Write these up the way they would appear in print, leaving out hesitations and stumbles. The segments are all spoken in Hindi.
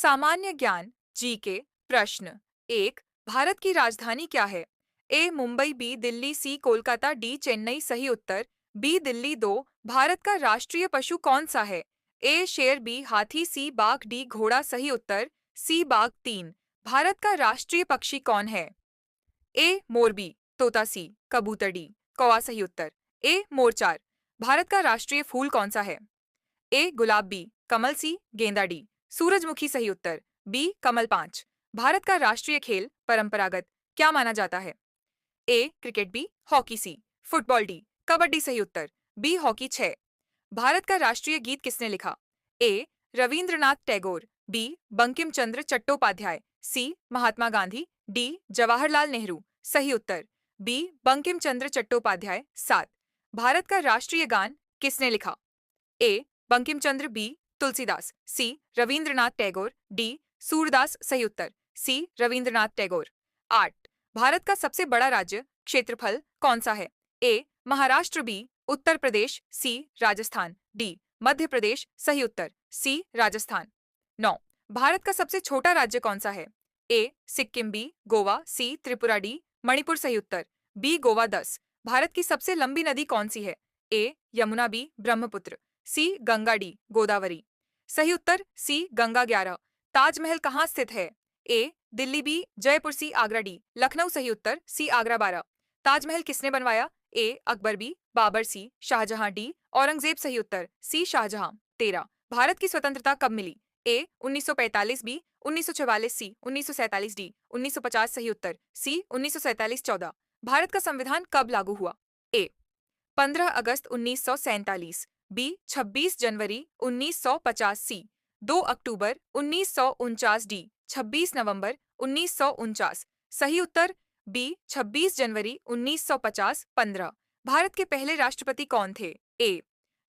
सामान्य ज्ञान जीके प्रश्न एक। भारत की राजधानी क्या है? ए मुंबई, बी दिल्ली, सी कोलकाता, डी चेन्नई। सही उत्तर बी दिल्ली। दो। भारत का राष्ट्रीय पशु कौन सा है? ए शेर, बी हाथी, सी बाघ, डी घोड़ा। सही उत्तर सी बाघ। तीन। भारत का राष्ट्रीय पक्षी कौन है? ए मोर, बी तोता, सी कबूतर, डी कौवा। सही उत्तर ए मोर। चार। भारत का राष्ट्रीय फूल कौन सा है? ए गुलाब, बी कमल, सी गेंदा, डी सूरजमुखी। सही उत्तर बी कमल। पाँच। भारत का राष्ट्रीय खेल परंपरागत क्या माना जाता है? A cricket, B hockey, C football, D kabaddi. सही उत्तर बी हॉकी। छह। भारत का राष्ट्रीय गीत किसने लिखा? ए रविंद्रनाथ टैगोर, बी बंकिम चंद्र चट्टोपाध्याय, सी महात्मा गांधी, डी जवाहरलाल नेहरू। सही उत्तर बी बंकिम चंद्र चट्टोपाध्याय। सात। भारत का राष्ट्रीय गान किसने लिखा? ए बंकिम चंद्र, बी तुलसीदास, सी रविंद्रनाथ टैगोर, डी सूरदास। सही उत्तर सी रविंद्रनाथ टैगोर। आठ। भारत का सबसे बड़ा राज्य क्षेत्रफल कौन सा है? ए महाराष्ट्र, बी उत्तर प्रदेश, सी राजस्थान, डी मध्य प्रदेश। सही उत्तर सी राजस्थान। नौ। भारत का सबसे छोटा राज्य कौन सा है? ए सिक्किम, बी गोवा, सी त्रिपुरा, डी मणिपुर। सही उत्तर बी गोवा। दस। भारत की सबसे लंबी नदी कौन सी है? ए यमुना, बी ब्रह्मपुत्र, सी गंगा, डी गोदावरी। सही उत्तर सी गंगा। ग्यारह। ताजमहल कहाँ स्थित है? ए दिल्ली, बी जयपुर, सी आगरा, डी लखनऊ। सही उत्तर सी आगरा। बारह। ताजमहल किसने बनवाया? ए अकबर, बी बाबर, सी शाहजहां, डी औरंगजेब। सही उत्तर सी शाहजहां। तेरह। भारत की स्वतंत्रता कब मिली? ए 1945, बी 1944, सी 1947, डी 1950। सही उत्तर सी 1947। चौदह। भारत का संविधान कब लागू हुआ? ए 15 अगस्त 1947, बी 26 जनवरी 1950, सी 2 अक्टूबर 1949, डी 26 नवंबर 1949। सही उत्तर बी 26 जनवरी 1950। 15। भारत के पहले राष्ट्रपति कौन थे? ए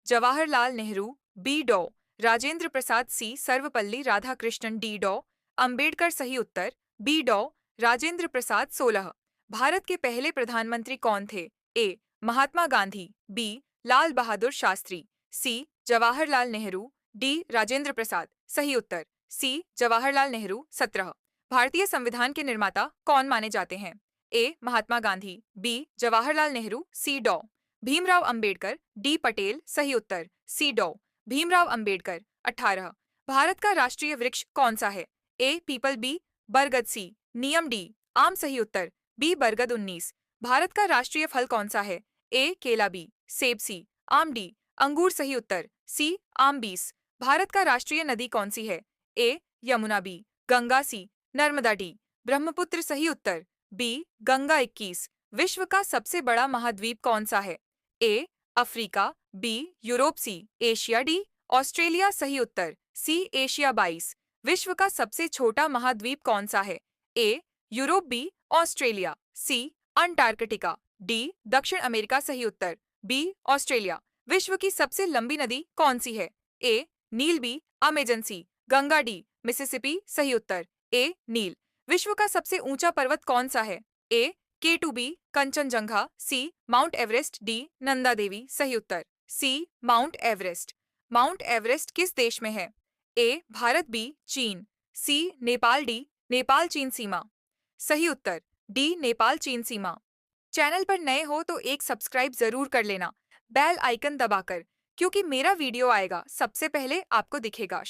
जवाहरलाल नेहरू, बी डॉ राजेंद्र प्रसाद, सी सर्वपल्ली राधाकृष्णन, डी डॉ अंबेडकर। सही उत्तर बी डॉ राजेंद्र प्रसाद। 16। भारत के पहले प्रधानमंत्री कौन थे? ए महात्मा गांधी, बी लाल बहादुर शास्त्री, सी जवाहरलाल नेहरू, डी राजेंद्र प्रसाद। सही उत्तर सी जवाहरलाल नेहरू। 17। भारतीय संविधान के निर्माता कौन माने जाते हैं? ए महात्मा गांधी, बी जवाहरलाल नेहरू, सी डॉ भीमराव अंबेडकर, डी पटेल। सही उत्तर सी डॉ भीमराव अंबेडकर। 18। भारत का राष्ट्रीय वृक्ष कौन सा है? ए पीपल, बी बरगद, सी नीम, डी आम। सही उत्तर बी बरगद। 19। भारत का राष्ट्रीय फल कौन सा है? ए केला, बी सेब, सी आम, डी अंगूर। सही उत्तर सी आम। 20। भारत का राष्ट्रीय नदी कौन सी है? ए यमुना, बी गंगा, सी नर्मदा, डी ब्रह्मपुत्र। सही उत्तर बी गंगा। 21। विश्व का सबसे बड़ा महाद्वीप कौन सा है? A Africa, B Europe, C Asia, D Australia. सही उत्तर सी एशिया। 22। विश्व का सबसे छोटा महाद्वीप कौन सा है? ए यूरोप, बी ऑस्ट्रेलिया, सी अंटार्कटिका, डी दक्षिण अमेरिका। सही उत्तर बी ऑस्ट्रेलिया। विश्व की सबसे लंबी नदी कौन सी है? ए नील, बी अमेजन, सी गंगा, डी मिसिसिपी। सही उत्तर ए नील। विश्व का सबसे ऊंचा पर्वत कौन सा है? ए K2, बी कंचनजंगा, सी mount Everest, D Nanda Devi. सही उत्तर सी माउंट एवरेस्ट। माउंट एवरेस्ट किस देश में है? ए भारत, बी चीन, सी नेपाल, डी नेपाल चीन सीमा। सही उत्तर डी नेपाल चीन सीमा। चैनल पर नए हो तो एक सब्सक्राइब जरूर कर लेना, बेल आइकन दबाकर, क्योंकि मेरा वीडियो आएगा सबसे पहले आपको दिखेगा।